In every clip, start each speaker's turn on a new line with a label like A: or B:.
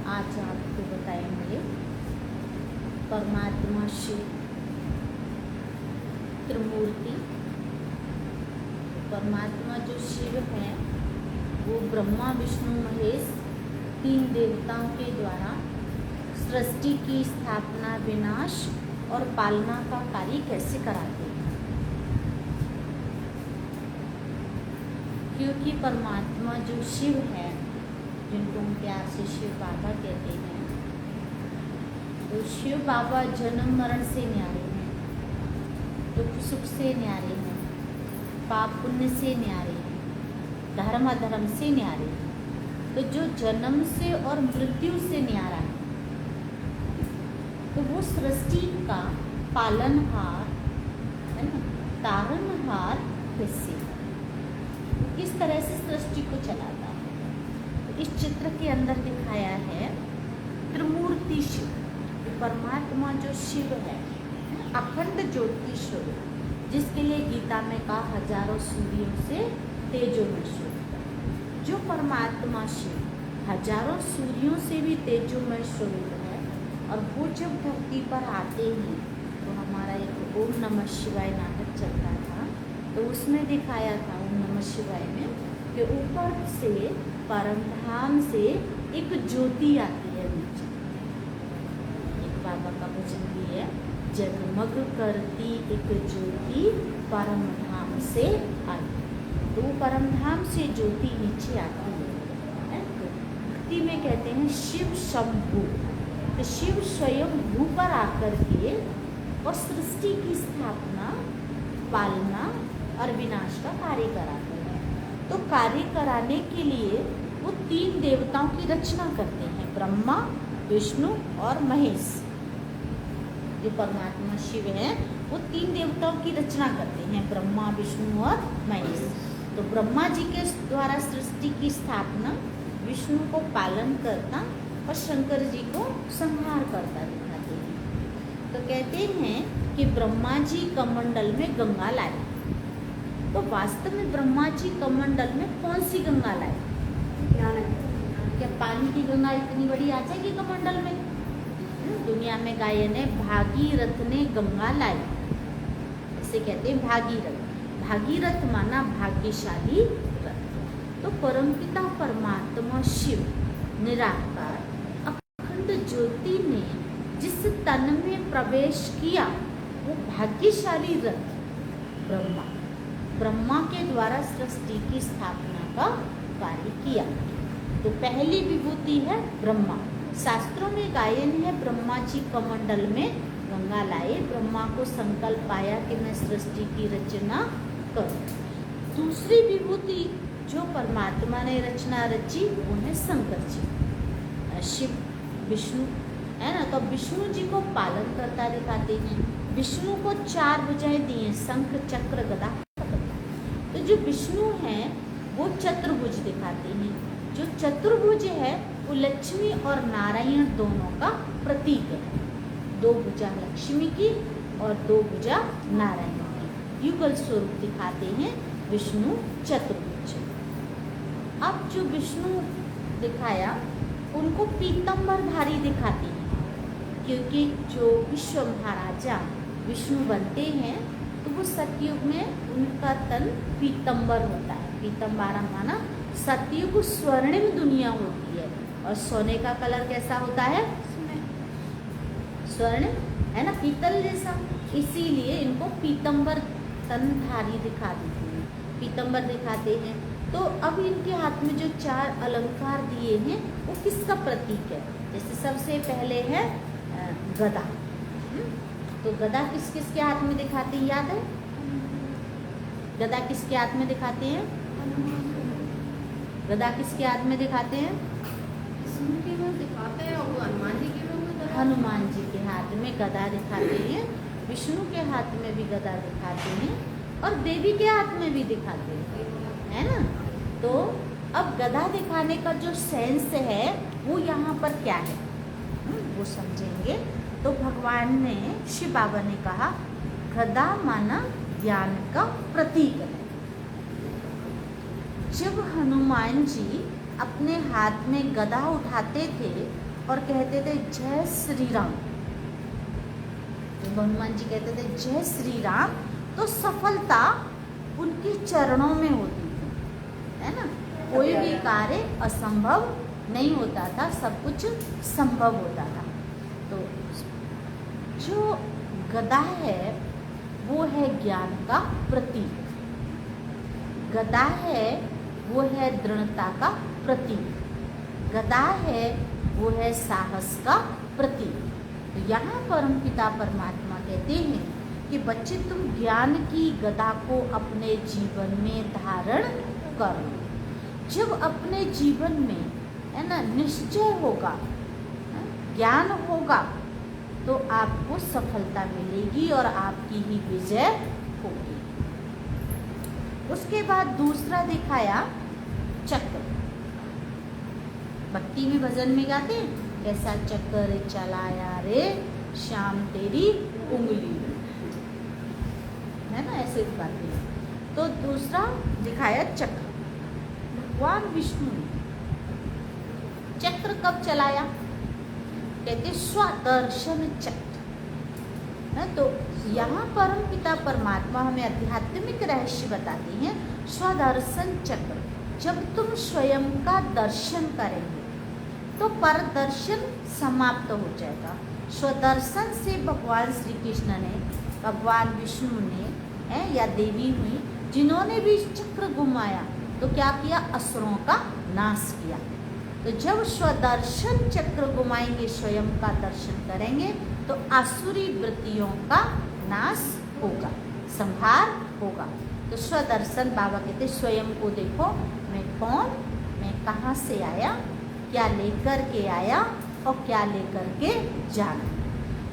A: आज आपको बताएंगे परमात्मा शिव त्रिमूर्ति। परमात्मा जो शिव है वो ब्रह्मा विष्णु महेश तीन देवताओं के द्वारा सृष्टि की स्थापना, विनाश और पालना का कार्य कैसे कराते हैं। क्योंकि परमात्मा जो शिव है, जिनको हम प्यार से शिव बाबा कहते हैं, तो शिव बाबा जन्म मरण से न्यारे हैं, दुख सुख से न्यारे हैं, पाप पुण्य से न्यारे हैं, धर्म अधर्म से न्यारे हैं। तो जो जन्म से और मृत्यु से न्यारा है, तो वो सृष्टि का पालनहार है ना, तारनहार हिस्से इस तरह से सृष्टि को चलाता है। तो इस चित्र के अंदर दिखाया है त्रिमूर्ति शिव। परमात्मा जो शिव है, अखंड ज्योति स्वरूप, जिसके लिए गीता में कहा हजारों सूर्यों से तेजोमय स्वरूप। जो परमात्मा शिव हजारों सूर्यों से भी तेजोमय स्वरूप है, और वो जब धरती पर आते हैं तो हमारा एक ओम नमः शिवाय नाटक चलता था, तो उसमें दिखाया था ओम नमः शिवाय में कि ऊपर से परमधाम से एक ज्योति आती है नीचे। एक बाबा का भजन भी है, जगमग करती एक ज्योति परमधाम से आई। तो वो परमधाम से ज्योति नीचे आती है। भक्ति में कहते हैं शिव शंभु। तो शिव स्वयं भू पर आकर के और सृष्टि की स्थापना, पालना और विनाश का कार्य कराते हैं। तो कार्य कराने के लिए वो तीन देवताओं की रचना करते हैं, ब्रह्मा विष्णु और महेश। जो परमात्मा शिव हैं वो तीन देवताओं की रचना करते हैं, ब्रह्मा विष्णु और महेश। तो ब्रह्मा जी के द्वारा सृष्टि की स्थापना, विष्णु को पालन करता और शंकर जी को संहार करता दिखाते हैं। तो कहते हैं कि ब्रह्मा जी कमंडल में गंगा लाए। तो वास्तव में ब्रह्मा जी कमंडल में कौन सी गंगा लाए? क्या पानी की गंगा इतनी बड़ी आ जाएगी कमंडल में? दुनिया में गायन है भागीरथ ने गंगा लाई, इसे कहते हैं भागीरथ। भागीरथ माना भाग्यशाली रथ। तो परमपिता परमात्मा शिव निराकार अखंड ज्योति ने जिस तन में प्रवेश किया वो भाग्यशाली रथ ब्रह्मा के द्वारा सृष्टि की स्थापना का कार्य किया। तो पहली विभूति है ब्रह्मा। शास्त्रों में गायन है ब्रह्मा जी कमंडल में गंगा लाए, ब्रह्मा को संकल्प आया कि मैं सृष्टि की रचना करूं। दूसरी विभूति जो परमात्मा ने रचना रची वो है शंकर जी, शिव विष्णु है ना। तो विष्णु जी को पालन करता दिखाते हैं। विष्णु को चार भुजाएं दी हैं, शंख चक्र गदा। तो जो विष्णु हैं वो चतुर्भुज दिखाते हैं। जो चतुर्भुज है वो लक्ष्मी और नारायण दोनों का प्रतीक है। दो भुजा लक्ष्मी की और दो भुजा नारायण की युगल स्वरूप दिखाते हैं विष्णु चतुर्भुज। अब जो विष्णु दिखाया उनको पीतम्बरधारी दिखाते हैं, क्योंकि जो विश्व महाराजा विष्णु बनते हैं तो वो सतयुग में उनका तन पीतम्बर होता है। पीतम्बारा माना सतयुग स्वर्णिम दुनिया होती है, और सोने का कलर कैसा होता है? स्वर्ण है ना, पीतल जैसा। इसीलिए इनको पीतम्बर तनधारी दिखा देते हैं, पीतम्बर दिखाते हैं। तो अब इनके हाथ में जो चार अलंकार दिए हैं वो किसका प्रतीक है? जैसे सबसे पहले है गदा। तो गदा किस किस के हाथ में दिखाते हैं, याद है? गदा किसके हाथ में दिखाते हैं? गदा किसके हाथ में दिखाते हैं? हनुमान जी के हाथ में गदा दिखाते हैं, विष्णु के हाथ में भी गदा दिखाते हैं, और देवी के हाथ में भी दिखाते हैं, है ना। तो अब गदा दिखाने का जो सेंस है वो यहाँ पर क्या है वो समझेंगे। तो भगवान ने, शिव बाबा ने कहा गदा माना ज्ञान का प्रतीक है। जब हनुमान जी अपने हाथ में गदा उठाते थे और कहते थे जय श्री राम। जब हनुमान जी कहते थे जय श्री राम, तो सफलता उनके चरणों में होती थी, है ना। कोई भी कार्य असंभव नहीं होता था, सब कुछ संभव होता था। तो जो गदा है वो है ज्ञान का प्रतीक, गदा है वो है दृढ़ता का प्रतीक, गदा है वो है साहस का प्रतीक। तो यहाँ परमपिता परमात्मा कहते हैं कि बच्चे तुम ज्ञान की गदा को अपने जीवन में धारण करो। जब अपने जीवन में, है ना, निश्चय होगा, ज्ञान होगा, तो आपको सफलता मिलेगी और आपकी ही विजय होगी। उसके बाद दूसरा दिखाया चक्र। भक्ति में भजन में गाते हैं, कैसा चक्कर चलाया रे श्याम तेरी उंगली, है ना, ऐसे गाते हैं। तो दूसरा दिखाया चक्र। भगवान विष्णु ने चक्र कब चलाया? कहते स्वदर्शन चक्र, है। तो यहाँ परम पिता परमात्मा हमें आध्यात्मिक रहस्य बताते हैं। स्वदर्शन चक्र, जब तुम स्वयं का दर्शन करेंगे तो पर दर्शन समाप्त हो जाएगा। स्वदर्शन से भगवान श्री कृष्ण ने, भगवान विष्णु ने, या देवी हुई जिन्होंने भी चक्र घुमाया तो क्या किया? असुरों का नाश किया। तो जब स्वदर्शन चक्र घुमाएंगे, स्वयं का दर्शन करेंगे, तो आसुरी वृत्तियों का नाश होगा, संहार होगा। तो स्वदर्शन, बाबा कहते स्वयं को देखो, मैं कौन, मैं कहाँ से आया, क्या लेकर के आया और क्या लेकर के जाना।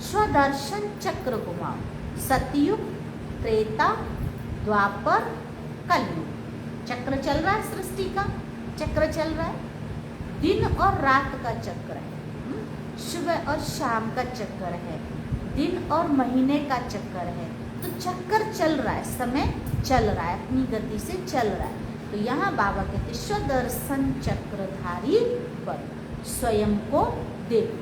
A: स्वदर्शन चक्र घुमाओ। सतयुग, त्रेता, द्वापर, कलयुग, चक्र चल रहा है, सृष्टि का चक्र चल रहा है। दिन और रात का चक्र है, सुबह और शाम का चक्र है, दिन और महीने का चक्र है। तो चक्र चल रहा है, समय चल रहा है, अपनी गति से चल रहा है। तो यहाँ बाबा कहते स्वदर्शन चक्रधारी बन, स्वयं को देखो।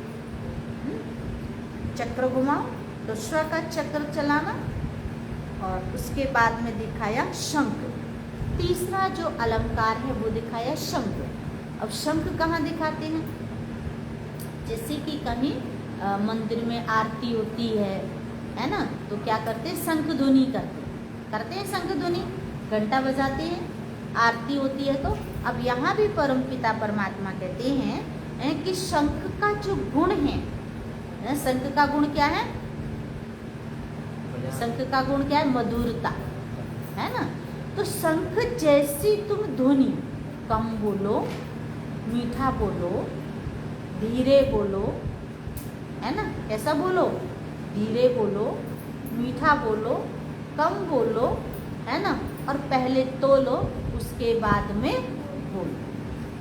A: चक्र घुमाओ, तो स्व का चक्र चलाना। और उसके बाद में दिखाया शंख। तीसरा जो अलंकार है वो दिखाया शंख। अब शंख कहाँ दिखाते हैं? जैसे कि कहीं मंदिर में आरती होती है ना, तो क्या करते हैं? शंख ध्वनि करते हैं, शंख ध्वनि, घंटा बजाते हैं, आरती होती है। तो अब यहाँ भी परमपिता परमात्मा कहते हैं कि शंख का जो गुण है, शंख का गुण क्या है? शंख का गुण क्या है? मधुरता, है ना। तो शंख जैसी तुम ध्वनि कम बोलो, मीठा बोलो, धीरे बोलो, है ना, कैसा बोलो? धीरे बोलो, मीठा बोलो, कम बोलो, है ना, और पहले तोलो, उसके बाद में बोलो।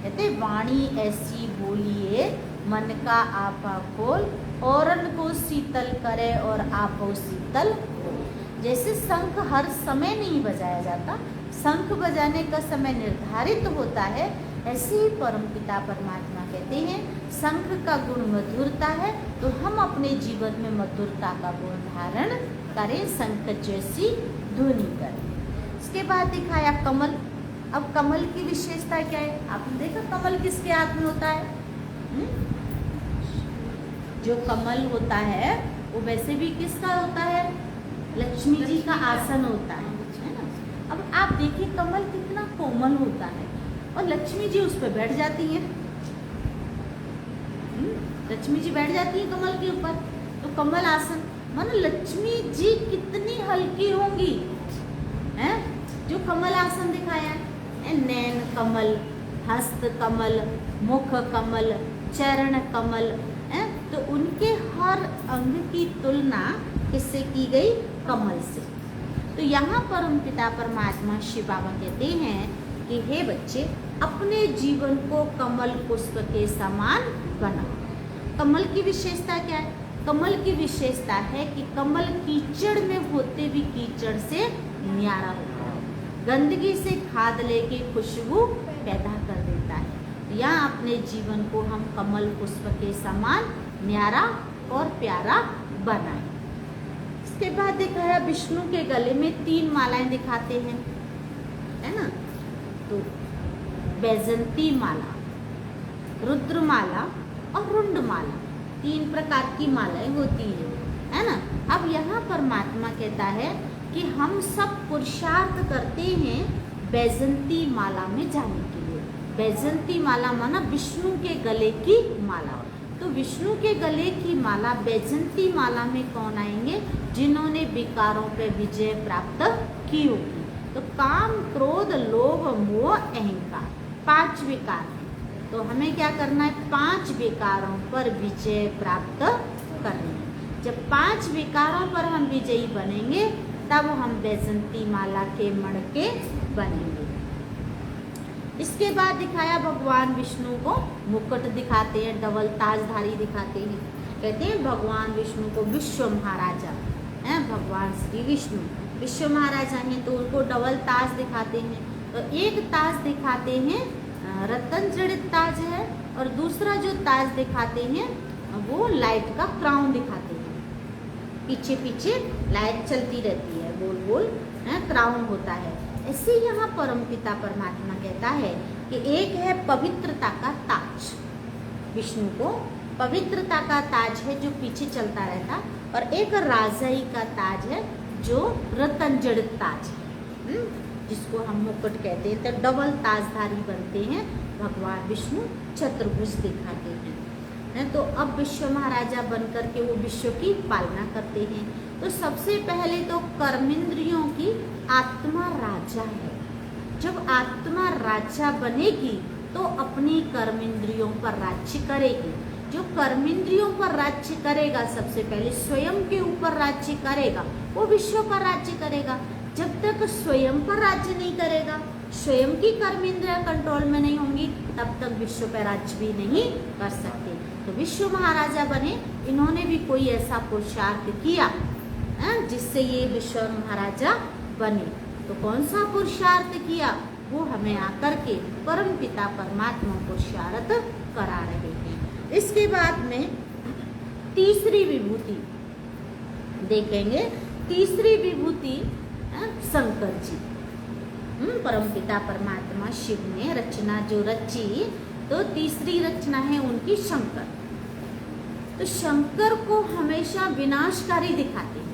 A: कहते वाणी ऐसी बोलिए मन का आपा खोल, औरन को शीतल करे और आपो शीतल हो। जैसे शंख हर समय नहीं बजाया जाता, शंख बजाने का समय निर्धारित होता है, ऐसे ही परमपिता परमात्मा कहते हैं शंख का गुण मधुरता है, तो हम अपने जीवन में मधुरता का गुण धारण करें, शंख जैसी ध्वनि करें। इसके बाद दिखाया कमल। अब कमल की विशेषता क्या है? आपने देखा कमल किसके हाथ में होता है? जो कमल होता है वो वैसे भी किसका होता है? लक्ष्मी जी का आसन होता है ना। अब आप देखिए कमल कितना कोमल होता है और लक्ष्मी जी उस पर बैठ जाती हैं। लक्ष्मी जी बैठ जाती है कमल के ऊपर, तो कमल आसन मानो लक्ष्मी जी कितनी हल्की होंगी, हैं? जो कमल आसन दिखाया है, नैन कमल, हस्त कमल, मुख कमल, चरण कमल, हैं? तो उनके हर अंग की तुलना किससे की गई? कमल से। तो यहाँ परमपिता परमात्मा शिव बाबा कहते हैं कि हे बच्चे, अपने जीवन को कमल पुष्प के समान बनाओ। कमल की विशेषता क्या है? कमल की विशेषता है कि कमल कीचड़ में होते भी कीचड़ से न्यारा होता है, गंदगी से खाद लेके खुशबू पैदा कर देता है। या अपने जीवन को हम कमल पुष्प के समान न्यारा और प्यारा बनाएं। इसके बाद दिखाया विष्णु के गले में 3 मालाएं दिखाते हैं, है ना। तो बैजंती माला, रुद्रमाला और रुंडमाला, 3 प्रकार की मालाएं होती हैं, है ना। अब यहाँ परमात्मा कहता है कि हम सब पुरुषार्थ करते हैं बैजंती माला में जाने के लिए। बैजंती माला माना विष्णु के गले की माला। तो विष्णु के गले की माला बैजंती माला में कौन आएंगे? जिन्होंने विकारों पर विजय प्राप्त की होगी। तो काम, क्रोध, लोभ, मोह, अहंकार, 5 विकार हैं। तो हमें क्या करना है? 5 विकारों पर विजय प्राप्त करनी है। जब 5 विकारों पर हम विजयी बनेंगे तब हम बैजंती माला के मणके बनेंगे। इसके बाद दिखाया भगवान विष्णु को मुकुट दिखाते हैं, डबल ताजधारी दिखाते हैं। कहते हैं भगवान विष्णु को विश्व महाराजा हैं। भगवान श्री विष्णु विश्व महाराजा हैं तो उनको डबल ताज दिखाते हैं। तो एक ताज दिखाते हैं रत्न जड़ित ताज है, और दूसरा जो ताज दिखाते हैं वो लाइट का क्राउन दिखाते हैं। पीछे पीछे लाइट चलती रहती है, गोल गोल क्राउन होता है। ऐसे यहाँ परमपिता परमात्मा कहता है कि एक है पवित्रता का ताज, विष्णु को पवित्रता का ताज है जो पीछे चलता रहता, और एक राजाई का ताज है जो रतन जड़ित ताज है, जिसको हम मुकुट कहते हैं। तो डबल ताजधारी बनते हैं भगवान विष्णु, चतुर्भुज दिखाते हैं। तो अब विश्व महाराजा बनकर के वो विश्व की पालना करते हैं। तो सबसे पहले तो कर्मेंद्रियों की आत्मा राजा है। जब आत्मा राजा बनेगी तो अपनी कर्मेंद्रियों पर राज्य करेगी। जो कर्मेंद्रियों पर राज्य करेगा सबसे पहले स्वयं के ऊपर राज्य करेगा, वो विश्व पर राज्य करेगा। जब तक स्वयं पर राज्य नहीं करेगा, स्वयं की कर्मेंद्रियां कंट्रोल में नहीं होंगी, तब तक विश्व पर राज्य भी नहीं कर सकते। तो विश्व महाराजा बने, इन्होंने भी कोई ऐसा पुरुषार्थ किया जिससे ये विश्व महाराजा बने। तो कौन सा पुरुषार्थ किया वो हमें आकर के परमपिता परमात्मा पुरुषार्थ करा रहे हैं। इसके बाद में तीसरी विभूति देखेंगे। तीसरी विभूति शंकर जी, परमपिता परमात्मा शिव ने रचना जो रची, तो तीसरी रचना है उनकी शंकर। तो शंकर को हमेशा विनाशकारी दिखाते हैं।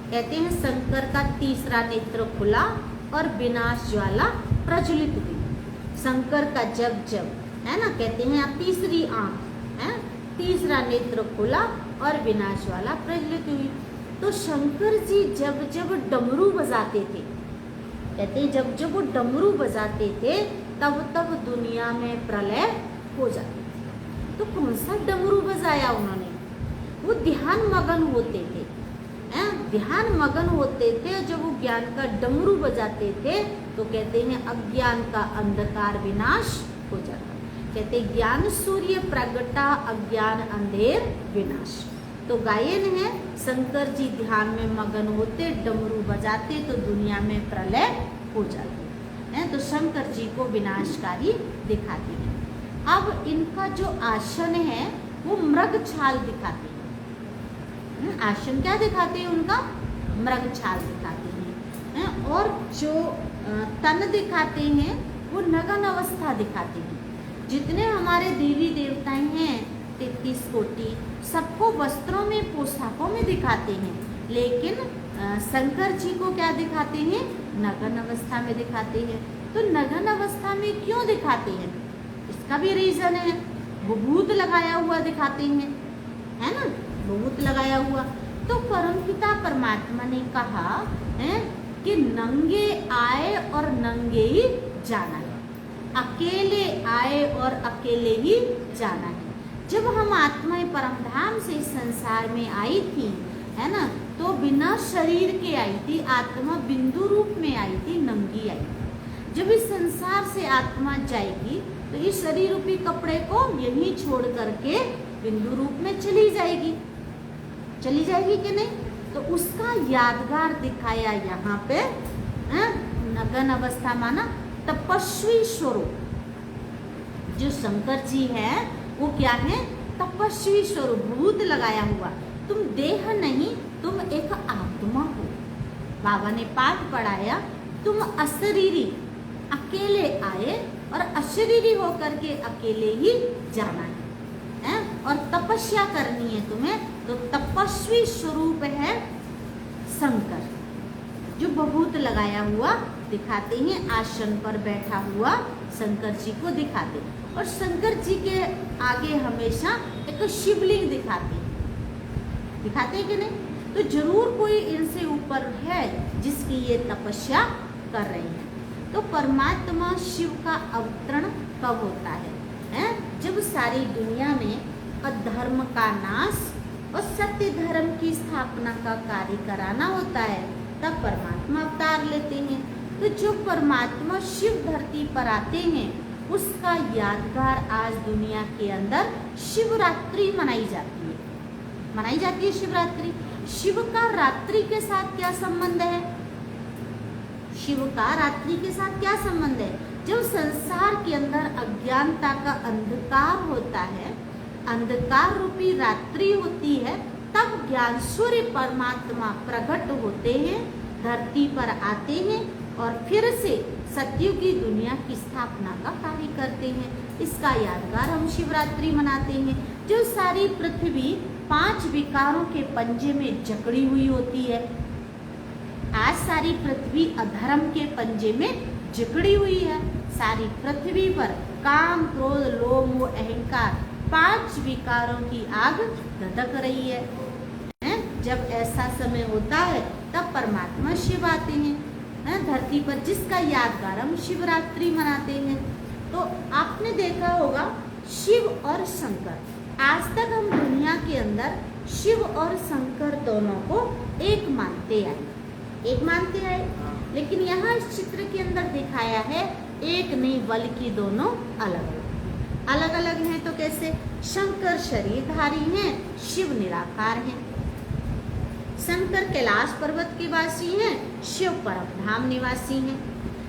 A: कहते हैं शंकर का तीसरा नेत्र खुला और विनाश ज्वाला प्रज्वलित हुई। शंकर का जब जब है ना, कहते हैं आप तीसरी आंख है, तीसरा नेत्र खुला और विनाश ज्वाला प्रज्वलित हुई। तो शंकर जी जब जब डमरू बजाते थे, कहते हैं जब जब वो डमरू बजाते थे तब तब दुनिया में प्रलय हो जाती। तो कौन सा डमरू बजाया उन्होंने? वो ध्यान मगन होते थे, ध्यान मगन होते थे। जब वो ज्ञान का डमरू बजाते थे तो कहते हैं अज्ञान का अंधकार विनाश हो जाता। कहते ज्ञान सूर्य प्रगटा, अज्ञान अंधेर विनाश। तो गायन है शंकर जी ध्यान में मगन होते, डमरू बजाते तो दुनिया में प्रलय हो जाती है। तो शंकर जी को विनाशकारी दिखाती है। अब इनका जो आसन है वो मृग छाल दिखाते हैं। आसन क्या दिखाते हैं उनका? मृग छाल दिखाते हैं। और जो तन दिखाते हैं वो नगन अवस्था दिखाते हैं। जितने हमारे देवी देवताएं हैं 33 कोटि, सबको वस्त्रों में पोशाकों में दिखाते हैं, लेकिन शंकर जी को क्या दिखाते हैं? नगन अवस्था में दिखाते हैं। तो नगन अवस्था में क्यों दिखाते हैं? इसका भी रीजन है। भभूत लगाया हुआ दिखाते हैं, है ना, भभूत लगाया हुआ। तो परमपिता परमात्मा ने कहा है कि नंगे आए और नंगे ही जाना है, अकेले आए और अकेले ही जाना है। जब हम आत्माएं परमधाम से इस संसार में आई थी, है ना, तो बिना शरीर के आई थी। आत्मा बिंदु रूप में आई थी, नंगी आई थी। जब इस संसार से आत्मा जाएगी तो इस शरीर रूपी कपड़े को यहीं छोड़ करके बिंदु रूप में चली जाएगी कि नहीं? तो उसका यादगार दिखाया यहाँ पे। नगन अवस्था माना तपस्वी स्वरूप, जो शंकर जी हैं वो क्या है, तपस्वी स्वरूप, भूत लगाया हुआ। तुम देह नहीं, तुम एक आत्मा हो। बाबा ने पाठ पढ़ाया, तुम अशरीरी, अकेले आए और अशरीरी होकर के अकेले ही जाना है? और तपस्या करनी है तुम्हें, तो तपस्वी स्वरूप है शंकर, जो बभूत लगाया हुआ दिखाते हैं, आसन पर बैठा हुआ शंकर जी को दिखाते। और शंकर जी के आगे हमेशा एक शिवलिंग दिखाते हैं कि नहीं? तो जरूर कोई इनसे ऊपर है जिसकी ये तपस्या कर रहे हैं। तो परमात्मा शिव का अवतरण कब होता है? जब सारी दुनिया में अधर्म का नाश और सत्य धर्म की स्थापना का कार्य कराना होता है, तब परमात्मा अवतार लेते हैं। तो जो परमात्मा शिव धरती पर आते हैं, उसका यादगार आज दुनिया के अंदर शिवरात्रि मनाई जाती है। शिवरात्रि। शिव का रात्रि के साथ क्या संबंध है? शिव का रात्रि के साथ क्या संबंध है? जब संसार के अंदर अज्ञानता का अंधकार होता है, अंधकार रूपी रात्रि होती है, तब ज्ञान सूर्य परमात्मा प्रकट होते हैं, धरती पर आते हैं और फिर से सतयुग की दुनिया की स्थापना का कार्य करते हैं। इसका यादगार हम शिवरात्रि मनाते हैं। जो सारी पृथ्वी 5 विकारों के पंजे में जकड़ी हुई होती है, आज सारी पृथ्वी अधर्म के पंजे में जकड़ी हुई है। सारी पृथ्वी पर काम, क्रोध, लोभ, मोह, अहंकार 5 विकारों की आग धधक रही है। जब ऐसा समय होता है तब परमात्मा शिव आते हैं धरती पर, जिसका यादगार हम शिवरात्रि मनाते हैं। तो आपने देखा होगा शिव और शंकर, आज तक हम दुनिया के अंदर शिव और शंकर दोनों को एक मानते आए, लेकिन यहाँ इस चित्र के अंदर दिखाया है एक नहीं बल्कि दोनों अलग अलग हैं। तो कैसे? शंकर शरीरधारी हैं, शिव निराकार हैं। शंकर कैलाश पर्वत के वासी हैं, शिव परमधाम निवासी हैं।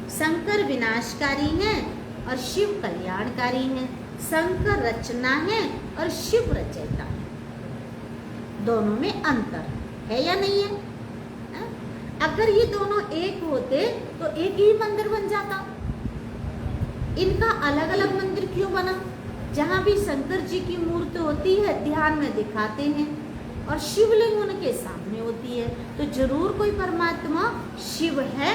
A: शंकर विनाशकारी हैं और शिव कल्याणकारी हैं। शंकर रचना है और शिव रचयिता है। दोनों में अंतर है या नहीं है? अगर ये दोनों एक होते तो एक ही मंदिर बन जाता। इनका अलग अलग मंदिर क्यों बना? जहाँ भी शंकर जी की मूर्ति होती है ध्यान में दिखाते हैं और शिवलिंग उनके सामने होती है, तो जरूर कोई परमात्मा शिव है,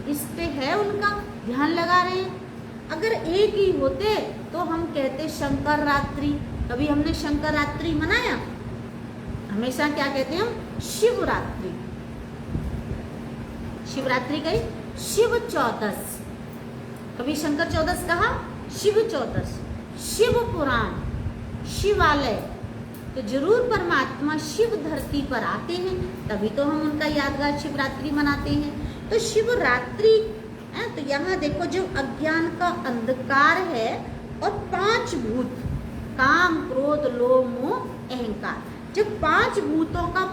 A: इस पे है उनका ध्यान लगा रहे हैं। अगर एक ही होते तो हम कहते शंकर रात्रि। कभी हमने शंकर रात्रि मनाया? हमेशा क्या कहते हैं हम? शिवरात्रि। शिवरात्रि गई, शिव चौदस। कभी शंकर चौदस कहा? शिव चौदस। शिव पुराण, शिवालय। तो जरूर परमात्मा शिव धरती पर आते हैं, तभी तो हम उनका यादगार शिवरात्रि मनाते हैं। तो शिवरात्रि तो यहाँ देखो, जो अज्ञान का अंधकार है और 5 भूत, काम, क्रोध, लोभ, मोह, अहंकार, जब 5 भूतों का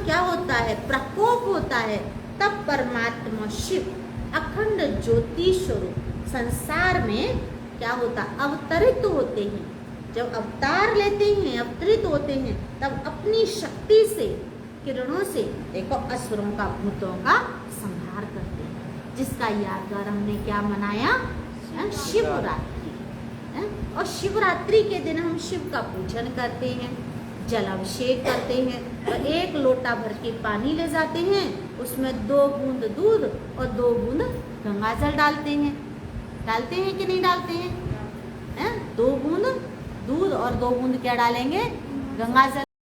A: क्या होता है? प्रकोप होता है, तब परमात्मा शिव अखंड ज्योति स्वरूप संसार में क्या होता? अवतरित होते हैं। जब अवतार लेते हैं, अवतरित होते हैं, तब अपनी शक्ति से, किरणों से देखो असुरों का, भूतों का संहार करते हैं, जिसका यादगार हमने क्या मनाया? शिवरात्रि। और शिवरात्रि के दिन हम शिव का पूजन करते हैं, जल अभिषेक करते हैं। तो 1 लोटा भर के पानी ले जाते हैं, उसमें 2 बूंद दूध और 2 बूंद गंगा जल डालते हैं कि नहीं डालते हैं? 2 बूंद दूध और 2 बूंद क्या डालेंगे? गंगा जल।